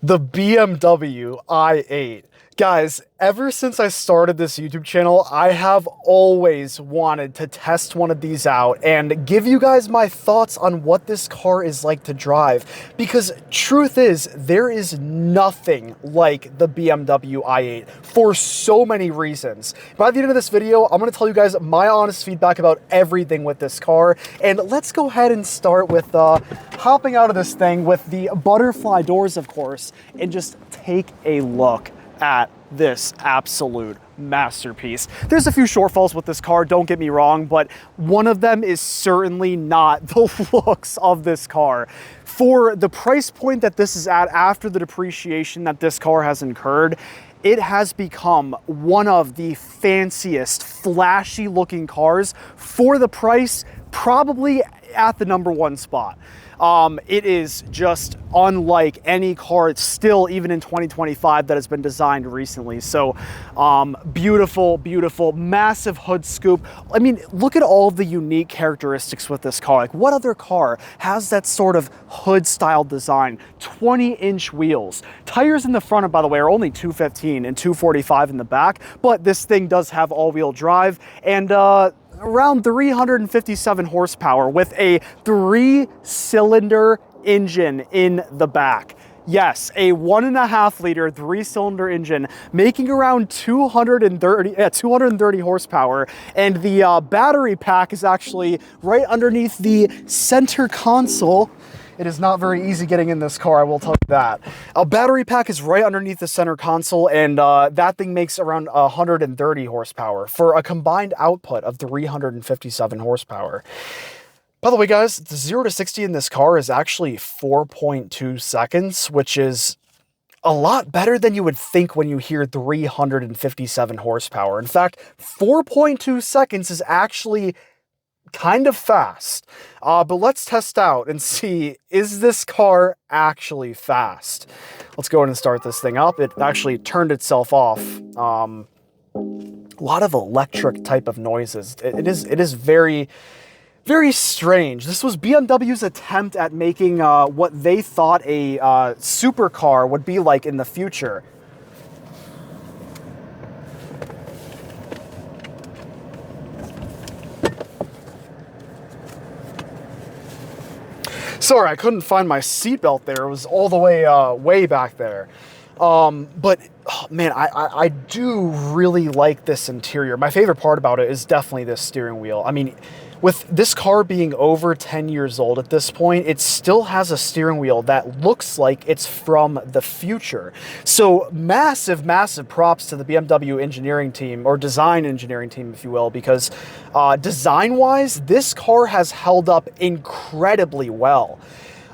The BMW i8. Guys, ever since I started this YouTube channel, I have always wanted to test one of these out and give you guys my thoughts on what this car is like to drive. Because truth is, there is nothing like the BMW i8 for so many reasons. By the end of this video, I'm going to tell you guys my honest feedback about everything with this car. And let's go ahead and start with hopping out of this thing with the butterfly doors, of course, and just take a look at this absolute masterpiece. There's a few shortfalls with this car, don't get me wrong, but one of them is certainly not the looks of this car. For the price point that this is at after the depreciation that this car has incurred, it has become one of the fanciest, flashy looking cars for the price, probably at the #1 spot. It is just unlike any car still, even in 2025, that has been designed recently. So beautiful, beautiful, massive hood scoop. I mean, look at all the unique characteristics with this car. Like, what other car has that sort of hood style design? 20-inch wheels. Tires in the front, by the way, are only 215 and 245 in the back, but this thing does have all-wheel drive and around 357 horsepower with a 3-cylinder engine in the back. Yes, a 1.5-liter 3-cylinder engine making around 230 horsepower, and the battery pack is actually right underneath the center console. It is not very easy getting in this car, I will tell you that. A battery pack is right underneath the center console, and that thing makes around 130 horsepower for a combined output of 357 horsepower. By the way, guys, the 0 to 60 in this car is actually 4.2 seconds, which is a lot better than you would think when you hear 357 horsepower. In fact, 4.2 seconds is actually kind of fast, but let's test out and see, is this car actually fast? Let's go ahead and start this thing up. It actually turned itself off. A lot of electric type of noises. It is very, very strange. This was BMW's attempt at making what they thought a supercar would be like in the future. Sorry, I couldn't find my seatbelt there. It was all the way way back there. But oh, man, I do really like this interior. My favorite part about it is definitely this steering wheel. I mean, with this car being over 10 years old at this point, it still has a steering wheel that looks like it's from the future. So massive, massive props to the BMW engineering team, or design engineering team, if you will, because design-wise, this car has held up incredibly well.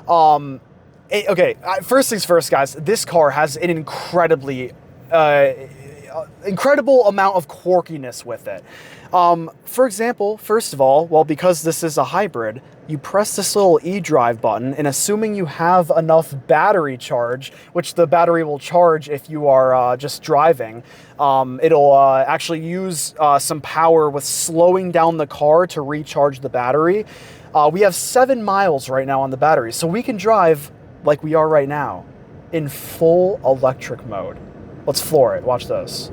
Okay, first things first, guys, this car has an incredibly incredible amount of quirkiness with it. For example, first of all, well, because this is a hybrid, you press this little e-drive button, and assuming you have enough battery charge, which the battery will charge if you are just driving, it'll actually use some power with slowing down the car to recharge the battery. We have 7 miles right now on the battery, so we can drive like we are right now in full electric mode. Let's floor it. Watch this.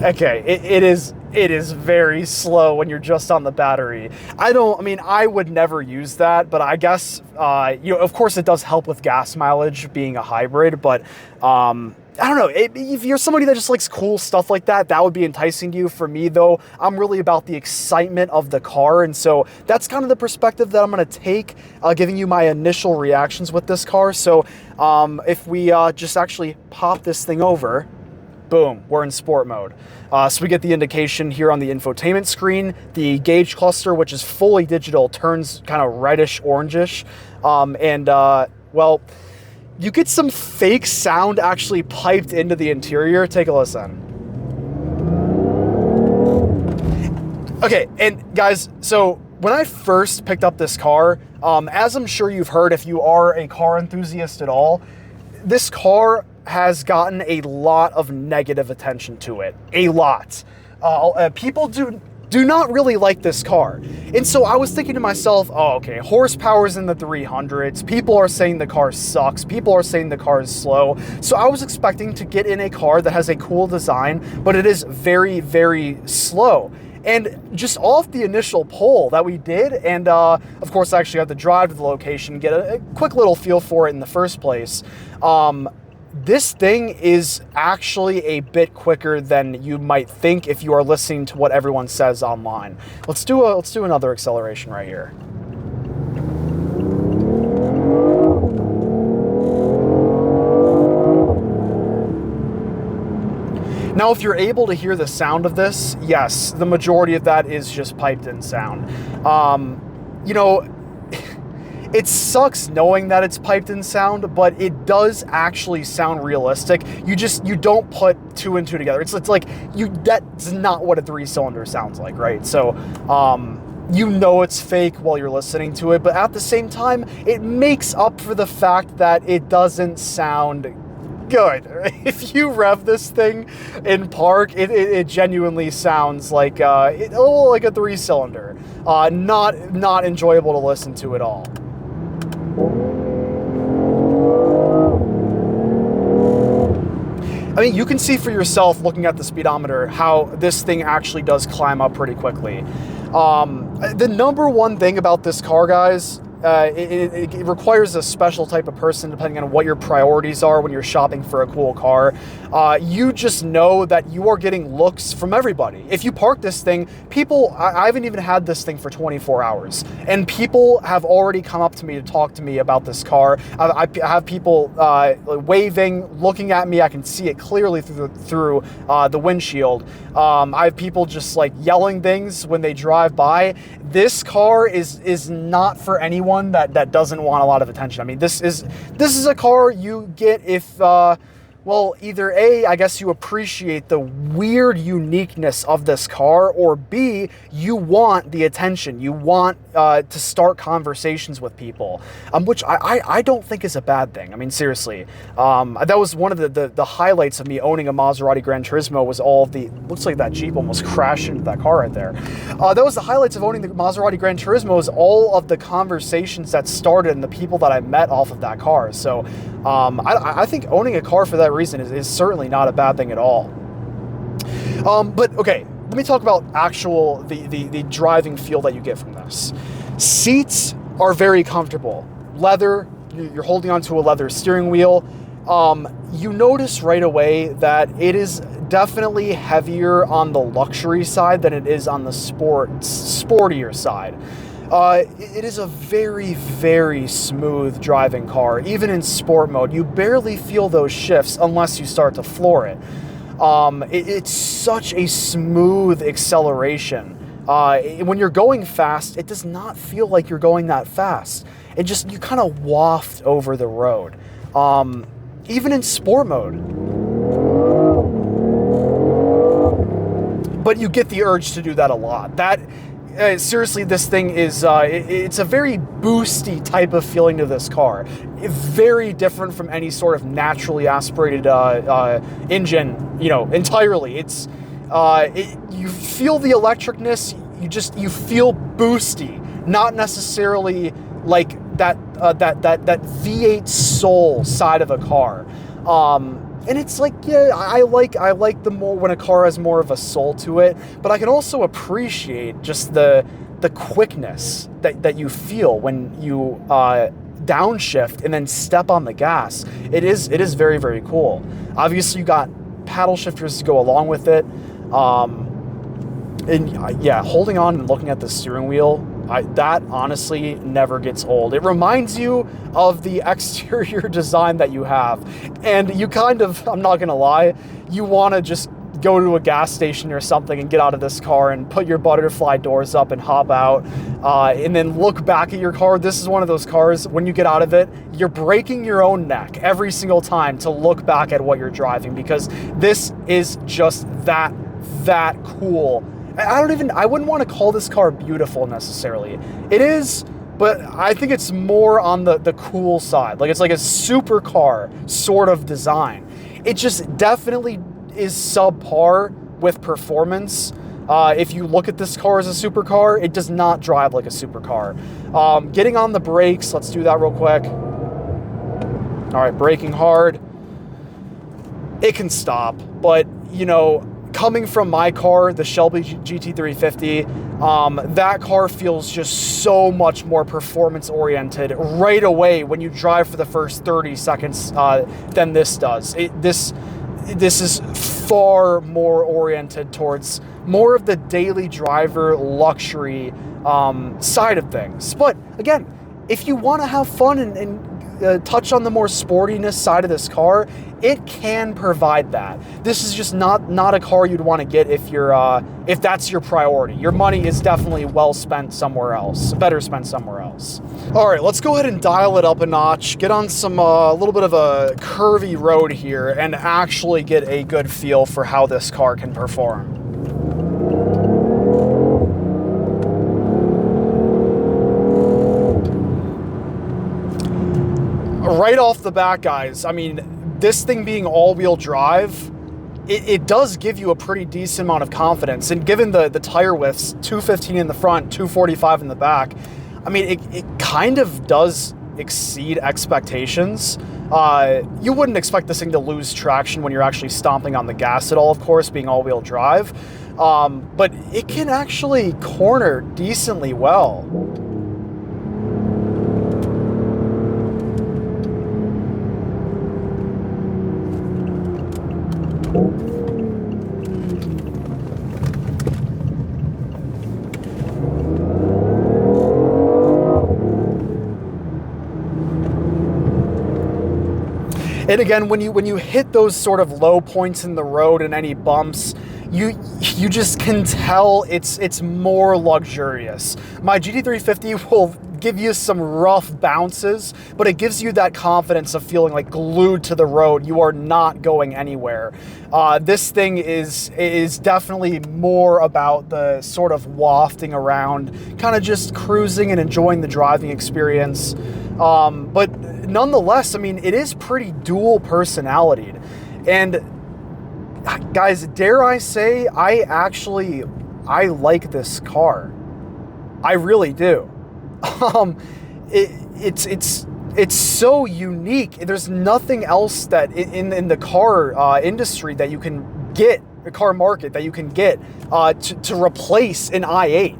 Okay, it is very slow when you're just on the battery. I mean, I would never use that, but I guess, you know, of course it does help with gas mileage being a hybrid, but I don't know, if you're somebody that just likes cool stuff like that, that would be enticing to you. For me, though, I'm really about the excitement of the car, and so that's kind of the perspective that I'm going to take, giving you my initial reactions with this car. So if we just actually pop this thing over, boom, we're in sport mode. So we get the indication here on the infotainment screen. The gauge cluster, which is fully digital, turns kind of reddish orangish, well, you get some fake sound actually piped into the interior. Take a listen. Okay, and guys, so when I first picked up this car, as I'm sure you've heard if you are a car enthusiast at all, this car has gotten a lot of negative attention to it. A lot. People do do not really like this car. And so I was thinking to myself, oh, okay, horsepower's in the 300s. People are saying the car sucks. People are saying the car is slow. So I was expecting to get in a car that has a cool design, but it is very, very slow. And just off the initial poll that we did, and of course I actually had to drive to the location, get a quick little feel for it in the first place, this thing is actually a bit quicker than you might think if you are listening to what everyone says online. Let's do another acceleration right here. Now, if you're able to hear the sound of this, yes, the majority of that is just piped in sound. You know, it sucks knowing that it's piped in sound, but it does actually sound realistic. You don't put two and two together. It's like that's not what a 3-cylinder sounds like, right? So, you know it's fake while you're listening to it, but at the same time, it makes up for the fact that it doesn't sound good. If you rev this thing in park, it genuinely sounds like a little like a 3-cylinder. Not enjoyable to listen to at all. I mean, you can see for yourself looking at the speedometer how this thing actually does climb up pretty quickly. The number one thing about this car, guys, it requires a special type of person depending on what your priorities are when you're shopping for a cool car. You just know that you are getting looks from everybody. If you park this thing, I haven't even had this thing for 24 hours, and people have already come up to me to talk to me about this car. I have people waving, looking at me. I can see it clearly through the windshield. I have people just like yelling things when they drive by. This car is not for anyone that doesn't want a lot of attention. I mean, this is a car you get if well, either A, I guess you appreciate the weird uniqueness of this car, or B, you want the attention. You want to start conversations with people, which I don't think is a bad thing. I mean, seriously, that was one of the highlights of me owning a Maserati Gran Turismo was all of the, looks like that Jeep almost crashed into that car right there. That was the highlights of owning the Maserati Gran Turismo, was all of the conversations that started and the people that I met off of that car. So I think owning a car for that reason is certainly not a bad thing at all. But okay, let me talk about the driving feel that you get from this. Seats are very comfortable. Leather, you're holding onto a leather steering wheel. You notice right away that it is definitely heavier on the luxury side than it is on the sportier side. It is a very, very smooth driving car. Even in sport mode, you barely feel those shifts unless you start to floor it. It's such a smooth acceleration. When you're going fast, it does not feel like you're going that fast. You kind of waft over the road. Even in sport mode. But you get the urge to do that a lot. Seriously, this thing is, it's a very boosty type of feeling to this car. Very different from any sort of naturally aspirated engine, entirely. It's, you feel the electricness, you feel boosty, not necessarily like that V8 soul side of a car. And it's like, yeah, I like the more when a car has more of a soul to it, but I can also appreciate just the quickness that you feel when you downshift and then step on the gas. It is very, very cool. Obviously, you got paddle shifters to go along with it. And yeah, holding on and looking at the steering wheel, that honestly never gets old. It reminds you of the exterior design that you have. And you kind of, I'm not gonna lie, you wanna just go to a gas station or something and get out of this car and put your butterfly doors up and hop out, and then look back at your car. This is one of those cars, when you get out of it, you're breaking your own neck every single time to look back at what you're driving, because this is just that cool. I wouldn't want to call this car beautiful necessarily. It is, but I think it's more on the cool side. Like, it's like a supercar sort of design. It just definitely is subpar with performance. If you look at this car as a supercar, it does not drive like a supercar. Getting on the brakes, let's do that real quick. All right, braking hard. It can stop, but you know, coming from my car, the Shelby GT350, that car feels just so much more performance oriented right away when you drive for the first 30 seconds than this does. This is far more oriented towards more of the daily driver luxury side of things. But again, if you want to have fun and touch on the more sportiness side of this car, it can provide that. This is just not a car you'd want to get if you're if that's your priority. Your money is definitely well spent somewhere else, better spent somewhere else. All right, let's go ahead and dial it up a notch, get on some little bit of a curvy road here, and actually get a good feel for how this car can perform. Right off the bat, guys, I mean, this thing being all-wheel drive, it does give you a pretty decent amount of confidence. And given the tire widths, 215 in the front, 245 in the back, I mean, it kind of does exceed expectations. You wouldn't expect this thing to lose traction when you're actually stomping on the gas at all, of course, being all-wheel drive. But it can actually corner decently well. And again, when you hit those sort of low points in the road and any bumps, you just can tell it's more luxurious. My GT350 will give you some rough bounces, but it gives you that confidence of feeling like glued to the road. You are not going anywhere. This thing is definitely more about the sort of wafting around, kind of just cruising and enjoying the driving experience. But nonetheless, I mean, it is pretty dual personalitied. And guys, dare I say, I like this car. I really do. It's so unique. There's nothing else that in the car industry that you can get, the car market that you can get to replace an i8.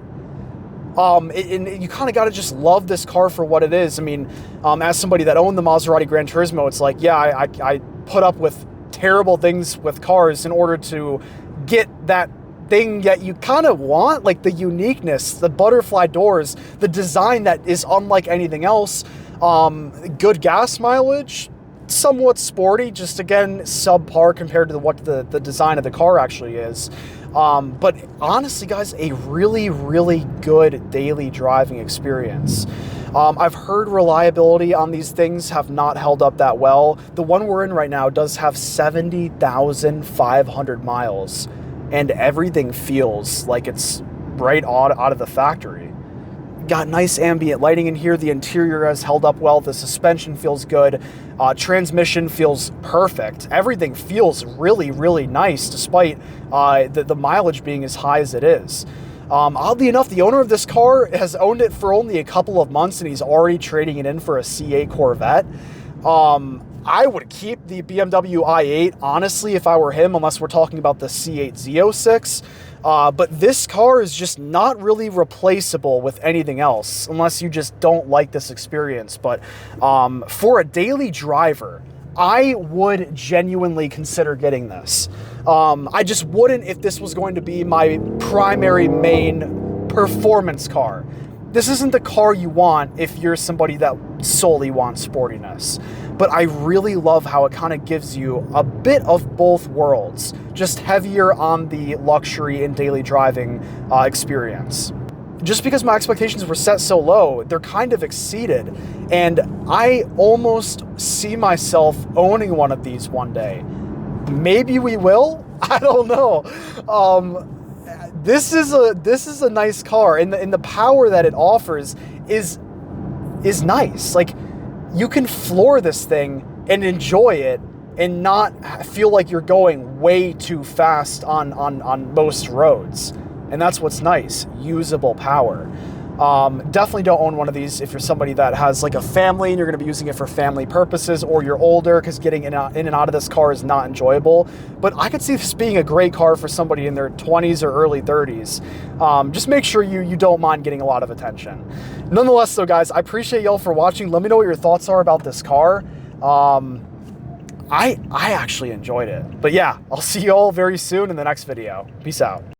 And you kind of got to just love this car for what it is. I mean, as somebody that owned the Maserati Gran Turismo, it's like, yeah, I put up with terrible things with cars in order to get that thing that you kind of want, like the uniqueness, the butterfly doors, the design that is unlike anything else. Good gas mileage, somewhat sporty, just again, subpar compared to what the design of the car actually is. But honestly, guys, a really, really good daily driving experience. I've heard reliability on these things have not held up that well. The one we're in right now does have 70,500 miles, and everything feels like it's right out of the factory. Got nice ambient lighting in here. The interior has held up well. The suspension feels good. Transmission feels perfect. Everything feels really, really nice, despite the mileage being as high as it is. Oddly enough, the owner of this car has owned it for only a couple of months, and he's already trading it in for a C8 Corvette. I would keep the BMW i8, honestly, if I were him, unless we're talking about the C8 Z06. But this car is just not really replaceable with anything else, unless you just don't like this experience. But for a daily driver, I would genuinely consider getting this. I just wouldn't if this was going to be my primary main performance car. This isn't the car you want if you're somebody that solely wants sportiness. But I really love how it kind of gives you a bit of both worlds, just heavier on the luxury and daily driving experience. Just because my expectations were set so low, they're kind of exceeded. And I almost see myself owning one of these one day. Maybe we will? I don't know. This is a nice car, and the power that it offers is nice. Like, you can floor this thing and enjoy it and not feel like you're going way too fast on most roads. And that's what's nice, usable power. Definitely don't own one of these if you're somebody that has like a family and you're going to be using it for family purposes, or you're older, because getting in and out of this car is not enjoyable. But I could see this being a great car for somebody in their 20s or early 30s. Just make sure you don't mind getting a lot of attention. Nonetheless though, guys, I appreciate y'all for watching. Let me know what your thoughts are about this car. I actually enjoyed it. But yeah, I'll see y'all very soon in the next video. Peace out.